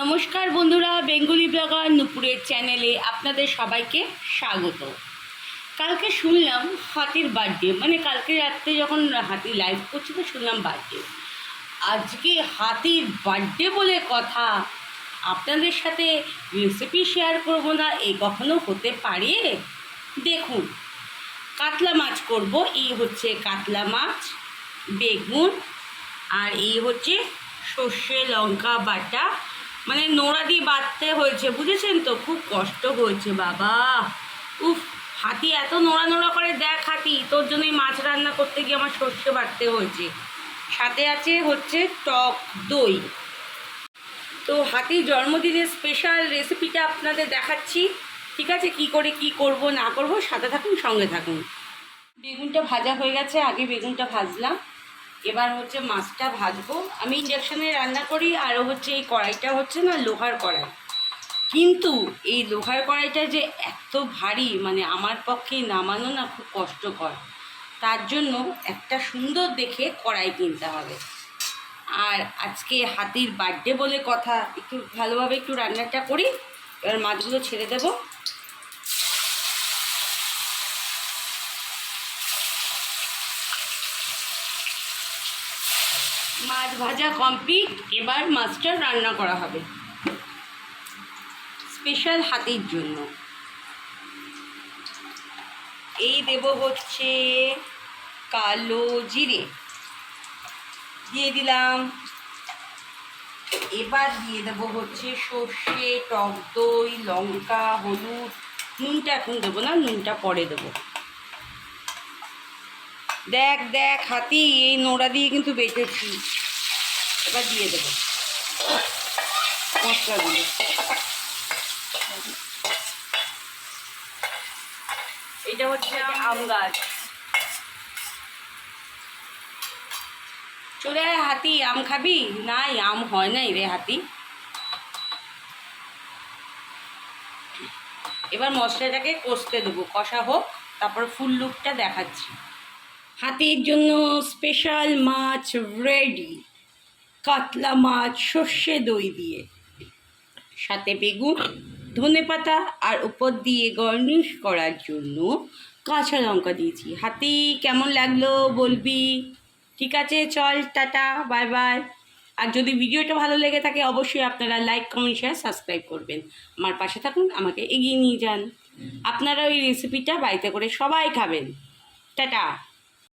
নমস্কার বন্ধুরা, Bengali blogger নুপুরের চ্যানেলে আপনাদের সবাইকে স্বাগত। কালকে শুনলাম হাতির বার্থডে, মানে কালকে রাত্রে যখন হাতি লাইভ করছে তো শুনলাম বার্থডে। আজকে হাতির বার্থডে বলে কথা, আপনাদের সাথে রেসিপি শেয়ার করব না এ কখনো হতে পারে? দেখুন, কাতলা মাছ করব। এই হচ্ছে কাতলা মাছ, বেগুন, আর এই হচ্ছে সর্ষে লঙ্কা বাটা, মানে নোড়া দিয়ে বাটতে হয়েছে, বুঝেছেন তো? খুব কষ্ট হয়েছে বাবা। উফ, হাতি এত নোড়া নোড়া করে, দেখ হাতি, তোর জন্যই মাছ রান্না করতে গিয়ে আমার সর্ষে বাটতে হয়েছে। সাথে আছে হচ্ছে টক দই। তো হাতির জন্মদিনের স্পেশাল রেসিপিটা আপনাদের দেখাচ্ছি, ঠিক আছে? কি করে কি করব না করব, সাথে থাকুন, সঙ্গে থাকুন। বেগুনটা ভাজা হয়ে গেছে, আগে বেগুনটা ভাজলাম। এবার হচ্ছে মাছটা ভাজবো। আমি ইন্ডাকশানে রান্না করি, আর হচ্ছে এই কড়াইটা হচ্ছে না লোহার কড়াই, কিন্তু এই লোহার কড়াইটা যে এত ভারী, মানে আমার পক্ষে নামানো না খুব কষ্টকর। তার জন্য একটা সুন্দর দেখে কড়াই কিনতে হবে। আর আজকে হাতির বার্থডে বলে কথা, একটু ভালোভাবে একটু রান্নাটা করি। এবার মাছগুলো ছেড়ে দেবো। মাছ ভাজা কমপ্লিট, এবার মাছটা রান্না করা হবে স্পেশাল হাতির জন্য। এই দেব হচ্ছে কালো জিরে, দিয়ে দিলাম। এবার দিয়ে দেবো হচ্ছে সর্ষে, টক দই, লঙ্কা, হলুদ। নুনটা এখন দেবো না, নুনটা পরে দেবো। দেখ দেখ হাতি, এই নোড়া দিয়ে কিন্তু বেটেছি। এবার দিয়ে দেবো মশলাগুলো। এটা হচ্ছে আম গাছ। চলে আয় হাতি, আম খাবি? নাই, আম হয় নাই রে হাতি। এবার মশলাটাকে কষতে দেবো, কষা হোক, তারপর ফুল লুকটা দেখাচ্ছি। হাতির জন্য স্পেশাল মাছ রেডি, কাতলা মাছ সর্ষে দই দিয়ে, সাথে বেগুন, ধনেপাতা, আর উপর দিয়ে গার্নিশ করার জন্য কাঁচা লঙ্কা দিয়েছি। হাতি, কেমন লাগলো বলবি? ঠিক আছে, চল, টাটা, বাই বাই। আর যদি ভিডিওটা ভালো লেগে থাকে অবশ্যই আপনারা লাইক, কমেন্ট, শেয়ার, সাবস্ক্রাইব করবেন। আমার পাশে থাকুন, আমাকে এগিয়ে নিয়ে যান। আপনারা ওই রেসিপিটা বাড়িতে করে সবাই খাবেন। টাটা।